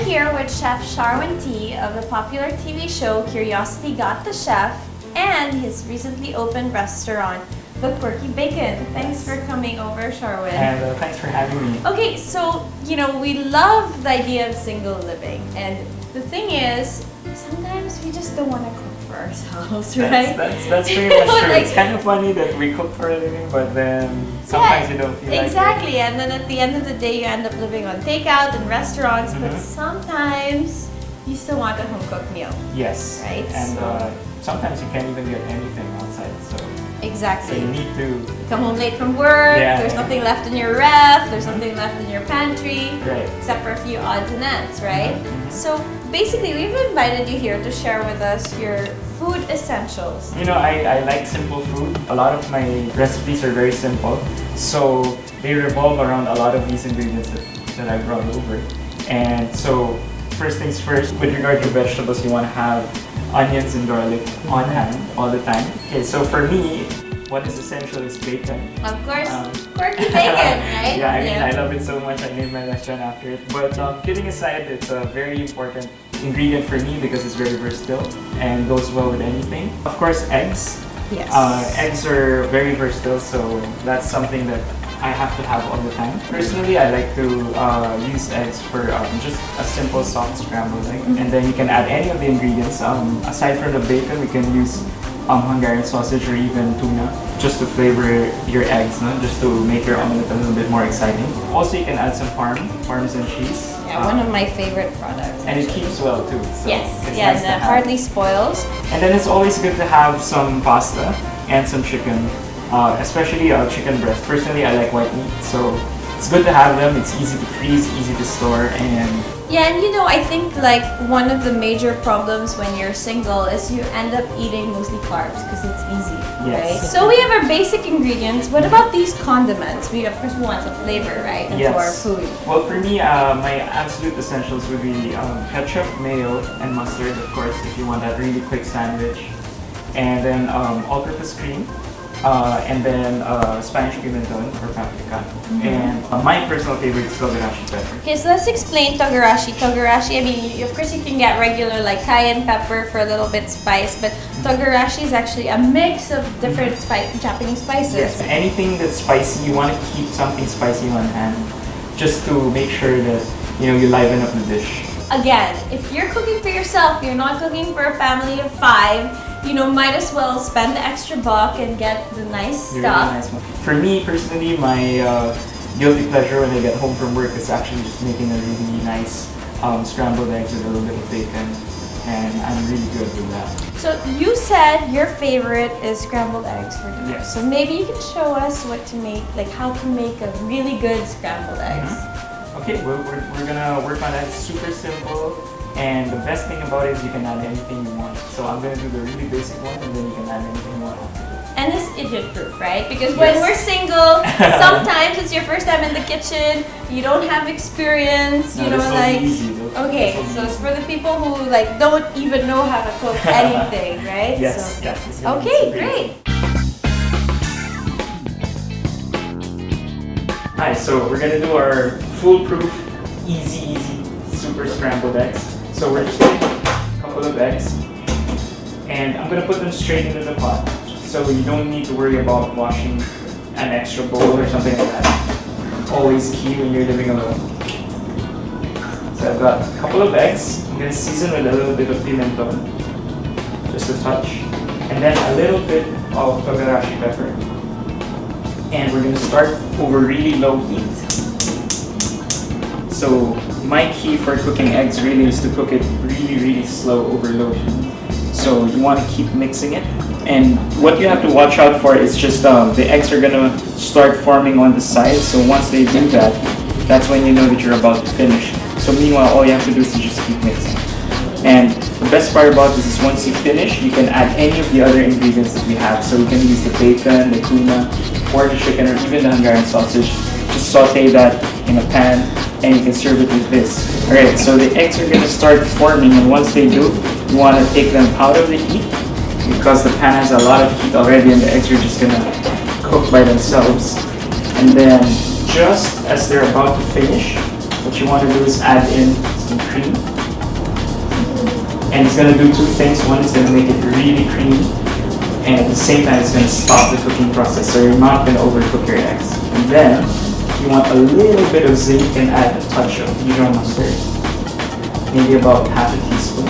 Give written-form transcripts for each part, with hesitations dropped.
here with Chef Sherwin of the popular TV show Curiosity Got the Chef and his recently opened restaurant, the Quirky Bacon. Thanks for coming over, Sherwin. And thanks for having me. Okay, so, we love the idea of single living. And the thing is, sometimes we just don't want to cook for ourselves, right? That's pretty much true. It's kind of funny that we cook for a living, but then sometimes you don't feel like it. Exactly, and then at the end of the day, you end up living on takeout and restaurants, but sometimes you still want a home-cooked meal. Yes. Right? And sometimes you can't even get anything outside, so... Exactly. So you need to... come home late from work, there's nothing left in your ref, there's nothing left in your pantry, except for a few odds and ends, right? So basically, we've invited you here to share with us your food essentials. I like simple food. A lot of my recipes are very simple, so they revolve around a lot of these ingredients that I brought over. And so, first things first, with regard to vegetables, you want to have onions and garlic on hand all the time. Okay, so for me, what is essential is bacon. Of course, Quirky Bacon, right? Yeah, I love it so much. I named my restaurant after it. But kidding aside, it's a very important ingredient for me because it's very versatile and goes well with anything. Of course, eggs. Yes. Eggs are very versatile, so that's something that I have to have all the time. Personally, I like to use eggs for just a simple soft scrambled egg. And then you can add any of the ingredients. Aside from the bacon, we can use Hungarian sausage or even tuna just to flavor your eggs, no? Just to make your omelet a little bit more exciting. Also, you can add some Parmesan cheese. Yeah, one of my favorite products. And it keeps well too. So yes, it's and nice to hardly spoils. And then it's always good to have some pasta and some chicken. Especially chicken breast. Personally, I like white meat, so it's good to have them. It's easy to freeze, easy to store, and... Yeah, and I think like one of the major problems when you're single is you end up eating mostly carbs because it's easy, right? So we have our basic ingredients. What about these condiments? We of course want some flavor, right, into our food. Well, for me, my absolute essentials would be ketchup, mayo, and mustard, of course, if you want that really quick sandwich. And then all-purpose cream. And then Spanish pimenton or paprika. And my personal favorite is togarashi pepper. Okay, so let's explain togarashi. Togarashi, I mean, of course you can get regular like cayenne pepper for a little bit spice, but togarashi is actually a mix of different Japanese spices. Yes, anything that's spicy, you want to keep something spicy on hand just to make sure that you liven up the dish. Again, if you're cooking for yourself, you're not cooking for a family of 5, might as well spend the extra buck and get the nice stuff. Really nice. For me, personally, my guilty pleasure when I get home from work is actually just making a really nice scrambled eggs with a little bit of bacon, and I'm really good with that. So you said your favorite is scrambled eggs for dinner. Yes. So maybe you can show us what to make, like how to make a really good scrambled eggs. Okay, we're gonna work on that. It's super simple. And the best thing about it is you can add anything you want. So I'm going to do the really basic one and then you can add anything you want. And it's idiot-proof, right? Because when we're single, sometimes it's your first time in the kitchen, you don't have experience, Easy, okay, so it's for the people who don't even know how to cook anything, right? Yes, Okay, great. Hi, so we're going to do our foolproof, easy, super scrambled eggs. So we're just getting a couple of eggs, and I'm going to put them straight into the pot. So you don't need to worry about washing an extra bowl or something like that. Always key when you're living alone. So I've got a couple of eggs. I'm going to season with a little bit of pimenton, just a touch, and then a little bit of togarashi pepper. And we're going to start over really low heat. So my key for cooking eggs really is to cook it really slow over low heat. So you want to keep mixing it. And what you have to watch out for is just the eggs are going to start forming on the sides. So once they do that, that's when you know that you're about to finish. So meanwhile, all you have to do is to just keep mixing. And the best part about this is once you finish, you can add any of the other ingredients that we have. So we can use the bacon, the tuna, or the chicken, or even the Hungarian sausage. Just saute that in a pan and you can serve it with this. Alright, so the eggs are going to start forming, and once they do, you want to take them out of the heat because the pan has a lot of heat already and the eggs are just going to cook by themselves. And then just as they're about to finish, what you want to do is add in some cream. cream. And it's gonna do two things. One is gonna make it really creamy, and at the same time it's gonna stop the cooking process, so you're not gonna overcook your eggs. And then you want a little bit of zing, you can add a touch of Dijon mustard, maybe about half a teaspoon.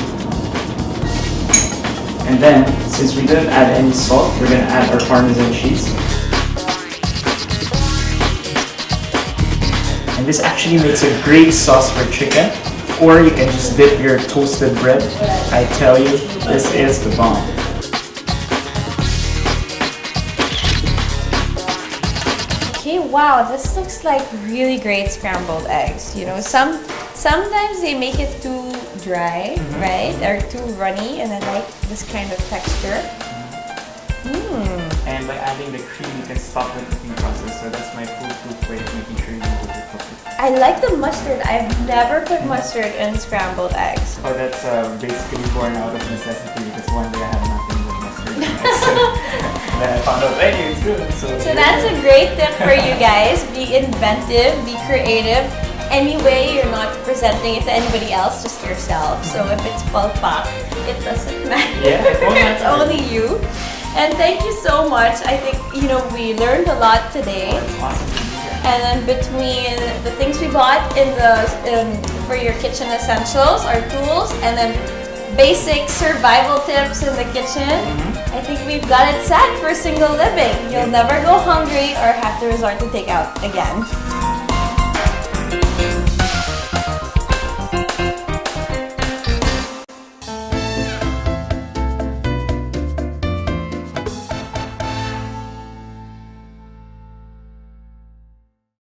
And then, since we didn't add any salt, we're gonna add our Parmesan cheese. And this actually makes a great sauce for chicken, or you can just dip your toasted bread. I tell you, this is the bomb. Okay, wow, this looks like really great scrambled eggs. You know, sometimes they make it too dry, right? Or too runny, and I like this kind of texture. And by adding the cream, you can stop the cooking process. So that's my foolproof way of making sure you don't overcook it. I like the mustard. I've never put mustard in scrambled eggs. Oh, that's basically born out of necessity, because one day I had nothing but mustard. And then I found out, hey, it's good. So That's a great tip for you guys. Be inventive, be creative. Anyway, you're not presenting it to anybody else, just yourself. So if it's palpak, it doesn't matter. Yeah, it won't It's matter. only you. And thank you so much. I think, we learned a lot today. It's awesome to be here. And then between the things we bought in for your kitchen essentials, our tools, and then basic survival tips in the kitchen, I think we've got it set for single living. You'll never go hungry or have to resort to takeout again.